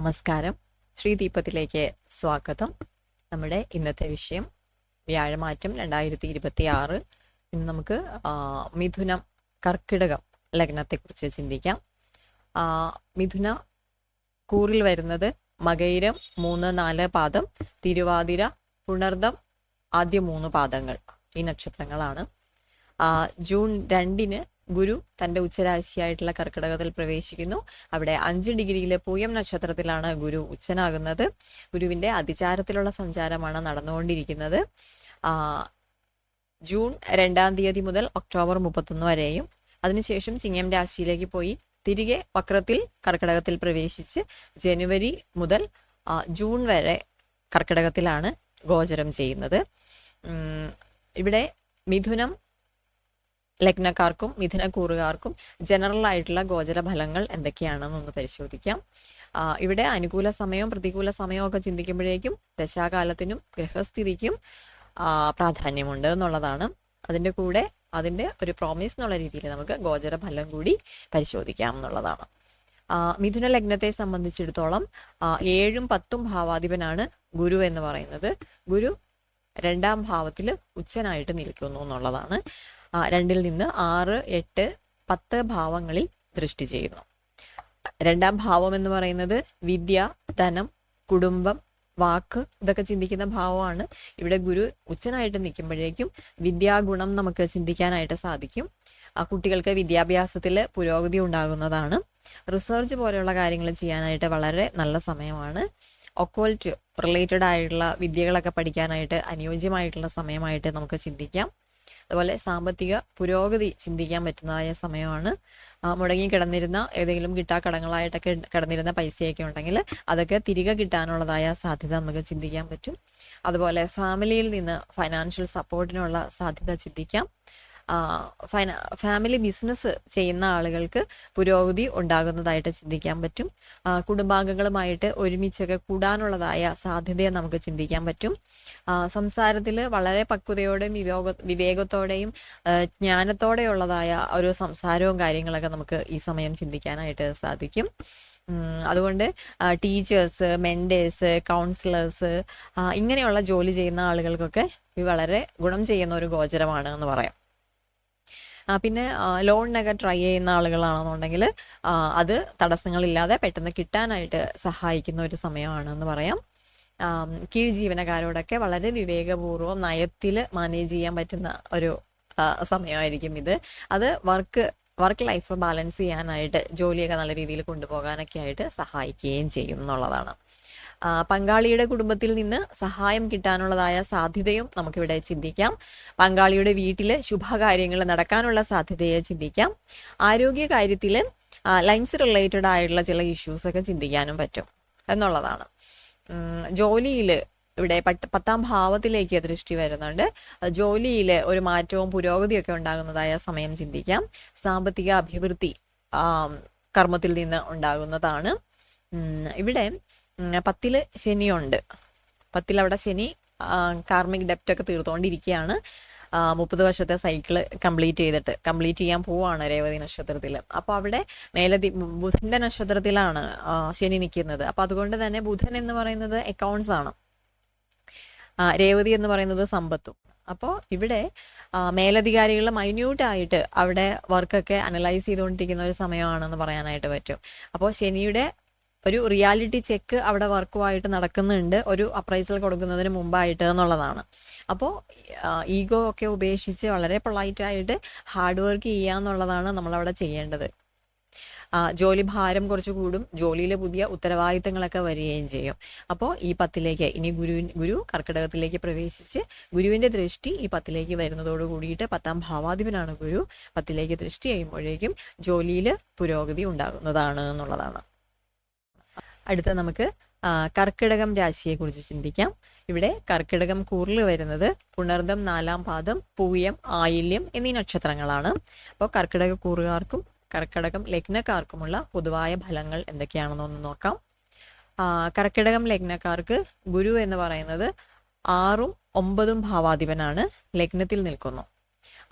നമസ്കാരം. ശ്രീദീപത്തിലേക്ക് സ്വാഗതം. നമ്മുടെ ഇന്നത്തെ വിഷയം വ്യാഴമാറ്റം 2026. ഇന്ന് നമുക്ക് മിഥുനം കർക്കിടകം ലഗ്നത്തെക്കുറിച്ച് ചിന്തിക്കാം. മിഥുന കൂറിൽ വരുന്നത് മകയിരം 3, 4 പാദം, തിരുവാതിര, പുണർദം ആദ്യ 3 പാദങ്ങൾ, ഈ നക്ഷത്രങ്ങളാണ്. ജൂൺ 2 ഗുരു തൻ്റെ ഉച്ചരാശിയായിട്ടുള്ള കർക്കിടകത്തിൽ പ്രവേശിക്കുന്നു. അവിടെ 5 ഡിഗ്രിയിലെ പൂയം നക്ഷത്രത്തിലാണ് ഗുരു ഉച്ചനാകുന്നത്. ഗുരുവിൻ്റെ അതിചാരത്തിലുള്ള സഞ്ചാരമാണ് നടന്നുകൊണ്ടിരിക്കുന്നത്. ജൂൺ 2 മുതൽ ഒക്ടോബർ 31 വരെയും, അതിനുശേഷം ചിങ്ങം രാശിയിലേക്ക് പോയി തിരികെ വക്രത്തിൽ കർക്കിടകത്തിൽ പ്രവേശിച്ച് ജനുവരി മുതൽ ജൂൺ വരെ കർക്കിടകത്തിലാണ് ഗോചരം ചെയ്യുന്നത്. ഇവിടെ മിഥുനം ലഗ്നക്കാർക്കും മിഥുനക്കൂറുകാർക്കും ജനറൽ ആയിട്ടുള്ള ഗോചര ഫലങ്ങൾ എന്തൊക്കെയാണെന്നൊന്ന് പരിശോധിക്കാം. ഇവിടെ അനുകൂല സമയവും പ്രതികൂല സമയവും ഒക്കെ ചിന്തിക്കുമ്പോഴേക്കും ദശാകാലത്തിനും ഗ്രഹസ്ഥിതിക്കും പ്രാധാന്യമുണ്ട് എന്നുള്ളതാണ്. അതിൻ്റെ കൂടെ അതിൻ്റെ ഒരു പ്രോമിസ് എന്നുള്ള രീതിയിൽ നമുക്ക് ഗോചര ഫലം കൂടി പരിശോധിക്കാം എന്നുള്ളതാണ്. മിഥുന ലഗ്നത്തെ സംബന്ധിച്ചിടത്തോളം 7ഉം 10ഉം ഭാവാധിപനാണ് ഗുരു എന്ന് പറയുന്നത്. ഗുരു 2ാം ഭാവത്തിൽ ഉച്ചനായിട്ട് നിൽക്കുന്നു എന്നുള്ളതാണ്. 2ൽ നിന്ന് 6, 8, 10 ഭാവങ്ങളിൽ ദൃഷ്ടി ചെയ്യുന്നു. 2ാം ഭാവം എന്ന് പറയുന്നത് വിദ്യ, ധനം, കുടുംബം, വാക്ക് ഇതൊക്കെ ചിന്തിക്കുന്ന ഭാവമാണ്. ഇവിടെ ഗുരു ഉച്ചനായിട്ട് നിൽക്കുമ്പോഴേക്കും വിദ്യാഗുണം നമുക്ക് ചിന്തിക്കാനായിട്ട് സാധിക്കും. കുട്ടികൾക്ക് വിദ്യാഭ്യാസത്തിൽ പുരോഗതി ഉണ്ടാകുന്നതാണ്. റിസർച്ച് പോലെയുള്ള കാര്യങ്ങൾ ചെയ്യാനായിട്ട് വളരെ നല്ല സമയമാണ്. ഒക്കോൾട്ട് റിലേറ്റഡ് ആയിട്ടുള്ള വിദ്യകളൊക്കെ പഠിക്കാനായിട്ട് അനുയോജ്യമായിട്ടുള്ള സമയമായിട്ട് നമുക്ക് ചിന്തിക്കാം. അതുപോലെ സാമ്പത്തിക പുരോഗതി ചിന്തിക്കാൻ പറ്റുന്നതായ സമയമാണ്. മുടങ്ങി കിടന്നിരുന്ന ഏതെങ്കിലും കിട്ടാക്കടങ്ങളായിട്ടൊക്കെ കിടന്നിരുന്ന പൈസയൊക്കെ ഉണ്ടെങ്കിൽ അതൊക്കെ തിരികെ കിട്ടാനുള്ളതായ സാധ്യത നമുക്ക് ചിന്തിക്കാൻ പറ്റും. അതുപോലെ ഫാമിലിയിൽ നിന്ന് ഫൈനാൻഷ്യൽ സപ്പോർട്ടിനുള്ള സാധ്യത ചിന്തിക്കാം. ഫാമിലി ബിസിനസ് ചെയ്യുന്ന ആളുകൾക്ക് പുരോഗതി ഉണ്ടാകുന്നതായിട്ട് ചിന്തിക്കാൻ പറ്റും. കുടുംബാംഗങ്ങളുമായിട്ട് ഒരുമിച്ചൊക്കെ കൂടാനുള്ളതായ സാധ്യതയെ നമുക്ക് ചിന്തിക്കാൻ പറ്റും. സംസാരത്തിൽ വളരെ പക്വതയോടെയും വിവേകത്തോടെയും ജ്ഞാനത്തോടെയുള്ളതായ ഒരു സംസാരവും കാര്യങ്ങളൊക്കെ നമുക്ക് ഈ സമയം ചിന്തിക്കാനായിട്ട് സാധിക്കും. അതുകൊണ്ട് ടീച്ചേഴ്സ്, മെൻറ്റേഴ്സ്, കൗൺസിലേഴ്സ് ഇങ്ങനെയുള്ള ജോലി ചെയ്യുന്ന ആളുകൾക്കൊക്കെ ഇത് വളരെ ഗുണം ചെയ്യുന്ന ഒരു ഗോചരമാണ് എന്ന് പറയാം. പിന്നെ ലോണിനൊക്കെ ട്രൈ ചെയ്യുന്ന ആളുകളാണെന്നുണ്ടെങ്കിൽ അത് തടസ്സങ്ങളില്ലാതെ പെട്ടെന്ന് കിട്ടാനായിട്ട് സഹായിക്കുന്ന ഒരു സമയമാണെന്ന് പറയാം. കീഴ് ജീവനക്കാരോടൊക്കെ വളരെ വിവേകപൂർവ്വം നയത്തിൽ മാനേജ് ചെയ്യാൻ പറ്റുന്ന ഒരു സമയമായിരിക്കും ഇത്. അത് വർക്ക് ലൈഫ് ബാലൻസ് ചെയ്യാനായിട്ട്, ജോലിയൊക്കെ നല്ല രീതിയിൽ കൊണ്ടുപോകാനൊക്കെ ആയിട്ട് സഹായിക്കുകയും ചെയ്യും എന്നുള്ളതാണ്. പങ്കാളിയുടെ കുടുംബത്തിൽ നിന്ന് സഹായം കിട്ടാനുള്ളതായ സാധ്യതയും നമുക്കിവിടെ ചിന്തിക്കാം. പങ്കാളിയുടെ വീട്ടിൽ ശുഭകാര്യങ്ങൾ നടക്കാനുള്ള സാധ്യതയെ ചിന്തിക്കാം. ആരോഗ്യ കാര്യത്തിൽ ലൈൻസ് റിലേറ്റഡ് ആയിട്ടുള്ള ചില ഇഷ്യൂസൊക്കെ ചിന്തിക്കാനും പറ്റും എന്നുള്ളതാണ്. ജോലിയിൽ ഇവിടെ 10ാം ഭാവത്തിലേക്ക് ദൃഷ്ടി വരുന്നുണ്ട്. ജോലിയിൽ ഒരു മാറ്റവും പുരോഗതിയൊക്കെ ഉണ്ടാകുന്നതായ സമയം ചിന്തിക്കാം. സാമ്പത്തിക അഭിവൃദ്ധി കർമ്മത്തിൽ നിന്ന് ഉണ്ടാകുന്നതാണ്. ഇവിടെ 10ൽ ശനിയുണ്ട്. 10ൽ അവിടെ ശനി കാർമിക് ഡെപ്റ്റ് ഒക്കെ തീർത്തുകൊണ്ടിരിക്കുകയാണ്. 30 വർഷത്തെ സൈക്കിള് കംപ്ലീറ്റ് ചെയ്യാൻ പോവാണ് രേവതി നക്ഷത്രത്തിൽ. അപ്പോൾ അവിടെ ബുധന്റെ നക്ഷത്രത്തിലാണ് ശനി നിൽക്കുന്നത്. അപ്പോൾ അതുകൊണ്ട് തന്നെ ബുധൻ എന്ന് പറയുന്നത് അക്കൗണ്ട്സ് ആണ്, രേവതി എന്ന് പറയുന്നത് സമ്പത്തും. അപ്പോൾ ഇവിടെ മേലധികാരികൾ മൈന്യൂട്ടായിട്ട് അവിടെ വർക്കൊക്കെ അനലൈസ് ചെയ്തുകൊണ്ടിരിക്കുന്ന ഒരു സമയമാണെന്ന് പറയാനായിട്ട് പറ്റും. അപ്പോൾ ശനിയുടെ ഒരു റിയാലിറ്റി ചെക്ക് അവിടെ വർക്കുമായിട്ട് നടക്കുന്നുണ്ട്, ഒരു അപ്രൈസൽ കൊടുക്കുന്നതിന് മുമ്പായിട്ട് എന്നുള്ളതാണ്. അപ്പോൾ ഈഗോ ഒക്കെ ഉപേക്ഷിച്ച് വളരെ പൊളൈറ്റായിട്ട് ഹാർഡ് വർക്ക് ചെയ്യുക എന്നുള്ളതാണ് നമ്മളവിടെ ചെയ്യേണ്ടത്. ജോലി ഭാരം കുറച്ച് കൂടും, ജോലിയിലെ പുതിയ ഉത്തരവാദിത്തങ്ങളൊക്കെ വരികയും ചെയ്യും. അപ്പോൾ ഈ 10ലേക്ക് ഇനി ഗുരു കർക്കിടകത്തിലേക്ക് പ്രവേശിച്ച് ഗുരുവിൻ്റെ ദൃഷ്ടി ഈ 10ലേക്ക് വരുന്നതോട് കൂടിയിട്ട് 10ാം ഭാവാധിപനാണ് ഗുരു. 10ലേക്ക് ദൃഷ്ടി ചെയ്യുമ്പോഴേക്കും ജോലിയിൽ പുരോഗതി ഉണ്ടാകുന്നതാണ് എന്നുള്ളതാണ്. അടുത്ത നമുക്ക് കർക്കിടകം രാശിയെക്കുറിച്ച് ചിന്തിക്കാം. ഇവിടെ കർക്കിടകം കൂറിൽ വരുന്നത് പുണർദം 4ാം പാദം, പൂയം, ആയില്യം എന്നീ നക്ഷത്രങ്ങളാണ്. അപ്പോൾ കർക്കിടക കൂറുകാർക്കും കർക്കിടകം ലഗ്നക്കാർക്കുമുള്ള പൊതുവായ ഫലങ്ങൾ എന്തൊക്കെയാണെന്നൊന്ന് നോക്കാം. കർക്കിടകം ലഗ്നക്കാർക്ക് ഗുരു എന്ന് പറയുന്നത് 6ഉം 9ഉം ഭാവാധിപനാണ്, ലഗ്നത്തിൽ നിൽക്കുന്നു.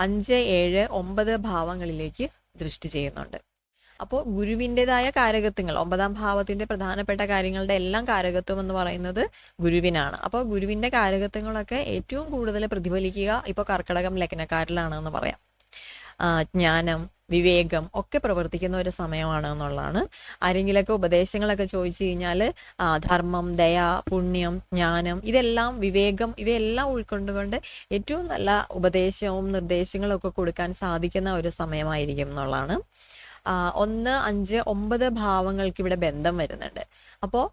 5, 7, 9 ഭാവങ്ങളിലേക്ക് ദൃഷ്ടി ചെയ്യുന്നുണ്ട്. അപ്പോൾ ഗുരുവിൻ്റെതായ കാരകത്വങ്ങൾ, 9ാം ഭാവത്തിന്റെ പ്രധാനപ്പെട്ട കാര്യങ്ങളുടെ എല്ലാം കാരകത്വം എന്ന് പറയുന്നത് ഗുരുവിനാണ്. അപ്പോൾ ഗുരുവിന്റെ കാരകത്വങ്ങളൊക്കെ ഏറ്റവും കൂടുതൽ പ്രതിഫലിക്കുക ഇപ്പോൾ കർക്കിടകം ലഗ്നക്കാരിലാണെന്ന് പറയാം. ജ്ഞാനം, വിവേകം ഒക്കെ പ്രവർത്തിക്കുന്ന ഒരു സമയമാണ് എന്നുള്ളതാണ്. ആരെങ്കിലൊക്കെ ഉപദേശങ്ങളൊക്കെ ചോദിച്ചു കഴിഞ്ഞാൽ ധർമ്മം, ദയ, പുണ്യം, ജ്ഞാനം, ഇതെല്ലാം, വിവേകം, ഇവയെല്ലാം ഉൾക്കൊണ്ടുകൊണ്ട് ഏറ്റവും നല്ല ഉപദേശവും നിർദ്ദേശങ്ങളും ഒക്കെ കൊടുക്കാൻ സാധിക്കുന്ന ഒരു സമയമായിരിക്കും എന്നുള്ളതാണ്. 1, 5, 9 ഭാവങ്ങൾക്ക് ഇവിടെ ബന്ധം വരുന്നുണ്ട്. അപ്പോൾ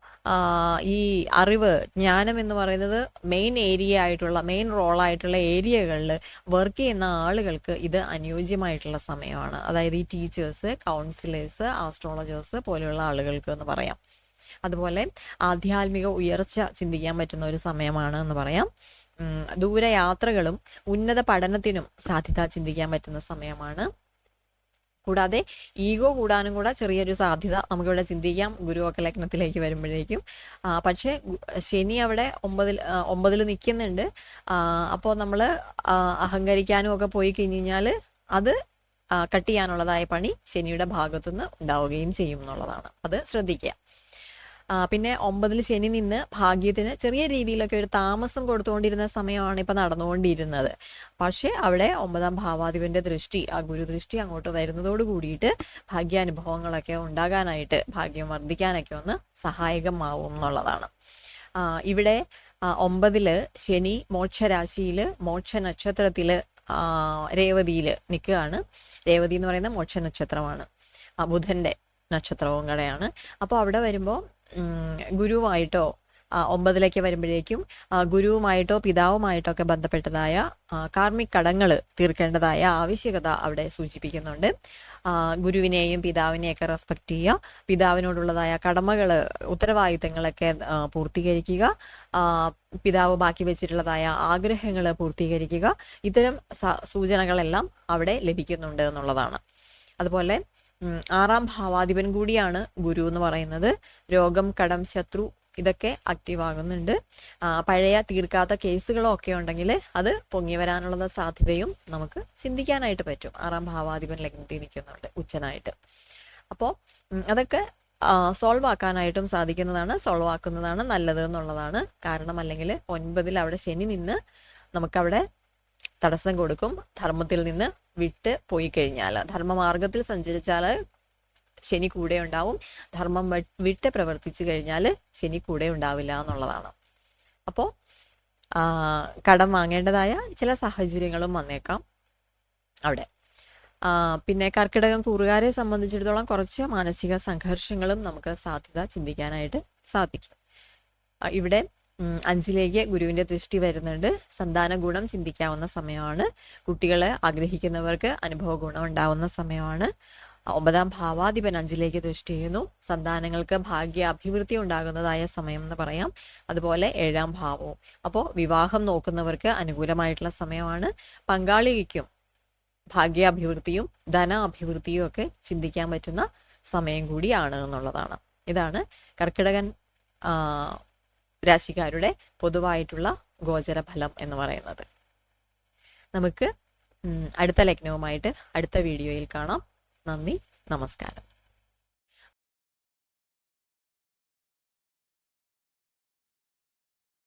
ഈ അറിവ്, ജ്ഞാനം എന്ന് പറയുന്നത് മെയിൻ റോളായിട്ടുള്ള ഏരിയകളിൽ വർക്ക് ചെയ്യുന്ന ആളുകൾക്ക് ഇത് അനുയോജ്യമായിട്ടുള്ള സമയമാണ്. അതായത് ഈ ടീച്ചേഴ്സ്, കൗൺസിലേഴ്സ്, ആസ്ട്രോളജേഴ്സ് പോലെയുള്ള ആളുകൾക്ക് എന്ന് പറയാം. അതുപോലെ ആധ്യാത്മിക ഉയർച്ച ചിന്തിക്കാൻ പറ്റുന്ന ഒരു സമയമാണ് എന്ന് പറയാം. ദൂരയാത്രകളും ഉന്നത പഠനത്തിനും സാധ്യത ചിന്തിക്കാൻ പറ്റുന്ന സമയമാണ്. കൂടാതെ ഈഗോ കൂടാനും കൂടെ ചെറിയൊരു സാധ്യത നമുക്കിവിടെ ചിന്തിക്കാം ഗുരുവൊക്കെ ലഗ്നത്തിലേക്ക് വരുമ്പോഴേക്കും. പക്ഷേ ശനി അവിടെ 9ൽ നിൽക്കുന്നുണ്ട്. അപ്പോൾ നമ്മൾ അഹങ്കരിക്കാനും ഒക്കെ പോയി കഴിഞ്ഞ് കഴിഞ്ഞാൽ അത് കട്ട് ചെയ്യാനുള്ളതായ പണി ശനിയുടെ ഭാഗത്തുനിന്ന് ഉണ്ടാവുകയും ചെയ്യും എന്നുള്ളതാണ്. അത് ശ്രദ്ധിക്കുക. പിന്നെ 9ൽ ശനി നിന്ന് ഭാഗ്യത്തിന് ചെറിയ രീതിയിലൊക്കെ ഒരു താമസം കൊടുത്തുകൊണ്ടിരുന്ന സമയമാണ് ഇപ്പം നടന്നുകൊണ്ടിരുന്നത്. പക്ഷേ അവിടെ 9ാം ഭാവാധിപന്റെ ദൃഷ്ടി, ആ ഗുരുദൃഷ്ടി അങ്ങോട്ട് വരുന്നതോട് കൂടിയിട്ട് ഭാഗ്യാനുഭവങ്ങളൊക്കെ ഉണ്ടാകാനായിട്ട്, ഭാഗ്യം വർദ്ധിക്കാനൊക്കെ ഒന്ന് സഹായകമാവും എന്നുള്ളതാണ്. ഇവിടെ 9ല് ശനി മോക്ഷരാശിയിൽ, മോക്ഷ നക്ഷത്രത്തില്, രേവതിയിൽ നിൽക്കുകയാണ്. രേവതി എന്ന് പറയുന്ന മോക്ഷ നക്ഷത്രമാണ്, ബുധന്റെ നക്ഷത്രവും കൂടെയാണ്. അപ്പോൾ അവിടെ വരുമ്പോൾ ഗുരുവായിട്ടോ 9ലേക്ക് വരുമ്പോഴേക്കും ഗുരുവുമായിട്ടോ പിതാവുമായിട്ടോ ഒക്കെ ബന്ധപ്പെട്ടതായ കാർമിക് കടങ്ങൾ തീർക്കേണ്ടതായ ആവശ്യകത അവിടെ സൂചിപ്പിക്കുന്നുണ്ട്. ഗുരുവിനെയും പിതാവിനെയൊക്കെ റെസ്പെക്ട് ചെയ്യുക, പിതാവിനോടുള്ളതായ കടമകൾ, ഉത്തരവാദിത്തങ്ങളൊക്കെ പൂർത്തീകരിക്കുക, പിതാവ് ബാക്കി വെച്ചിട്ടുള്ളതായ ആഗ്രഹങ്ങൾ പൂർത്തീകരിക്കുക. ഇത്തരം സൂചനകളെല്ലാം അവിടെ ലഭിക്കുന്നുണ്ട് എന്നുള്ളതാണ്. അതുപോലെ 6ാം ഭാവാധിപൻ കൂടിയാണ് ഗുരു എന്ന് പറയുന്നത്. രോഗം, കടം, ശത്രു ഇതൊക്കെ ആക്റ്റീവ് ആകുന്നുണ്ട്. പഴയ തീർക്കാത്ത കേസുകളോ ഒക്കെ ഉണ്ടെങ്കിൽ അത് പൊങ്ങി വരാനുള്ള സാധ്യതയും നമുക്ക് ചിന്തിക്കാനായിട്ട് പറ്റും. 6ാം ഭാവാധിപൻ ലഗ്നത്തിൽ നിൽക്കുന്നുണ്ട് ഉച്ചനായിട്ട്. അപ്പോൾ അതൊക്കെ സോൾവ് ആക്കാനായിട്ടും സാധിക്കുന്നതാണ്, സോൾവ് ആക്കുന്നതാണ് നല്ലത് എന്നുള്ളതാണ്. കാരണം അല്ലെങ്കിൽ 9ൽ അവിടെ ശനി നിന്ന് നമുക്കവിടെ തടസ്സം കൊടുക്കും. ധർമ്മത്തിൽ നിന്ന് വിട്ട് പോയി കഴിഞ്ഞാൽ, ധർമ്മമാർഗത്തിൽ സഞ്ചരിച്ചാൽ ശനി കൂടെ ഉണ്ടാവും. ധർമ്മം വിട്ട് പ്രവർത്തിച്ചു കഴിഞ്ഞാൽ ശനി കൂടെ ഉണ്ടാവില്ല എന്നുള്ളതാണ്. അപ്പോൾ കടം വാങ്ങേണ്ടതായ ചില സാഹചര്യങ്ങളും വന്നേക്കാം അവിടെ. പിന്നെ കർക്കിടകം കൂറുകാരെ സംബന്ധിച്ചിടത്തോളം കുറച്ച് മാനസിക സംഘർഷങ്ങളും നമുക്ക് സാധ്യത ചിന്തിക്കാനായിട്ട് സാധിക്കും. ഇവിടെ 5ലേക്ക് ഗുരുവിന്റെ ദൃഷ്ടി വരുന്നുണ്ട്. സന്താന ഗുണം ചിന്തിക്കാവുന്ന സമയമാണ്. കുട്ടികളെ ആഗ്രഹിക്കുന്നവർക്ക് അനുഭവ ഗുണം ഉണ്ടാവുന്ന സമയമാണ്. 9ാം ഭാവാധിപൻ 5ലേക്ക് ദൃഷ്ടി ചെയ്യുന്നു. സന്താനങ്ങൾക്ക് ഭാഗ്യ അഭിവൃദ്ധി ഉണ്ടാകുന്നതായ സമയം എന്ന് പറയാം. അതുപോലെ 7ാം ഭാവവും. അപ്പോൾ വിവാഹം നോക്കുന്നവർക്ക് അനുകൂലമായിട്ടുള്ള സമയമാണ്. പങ്കാളിക്കും ഭാഗ്യാഭിവൃദ്ധിയും ധന അഭിവൃദ്ധിയും ഒക്കെ ചിന്തിക്കാൻ പറ്റുന്ന സമയം കൂടിയാണ് എന്നുള്ളതാണ്. ഇതാണ് കർക്കിടകൻ രാശിക്കാരുടെ പൊതുവായിട്ടുള്ള ഗോചരഫലം എന്ന് പറയുന്നത്. നമുക്ക് അടുത്ത ലഗ്നവുമായിട്ട് അടുത്ത വീഡിയോയിൽ കാണാം. നന്ദി, നമസ്കാരം.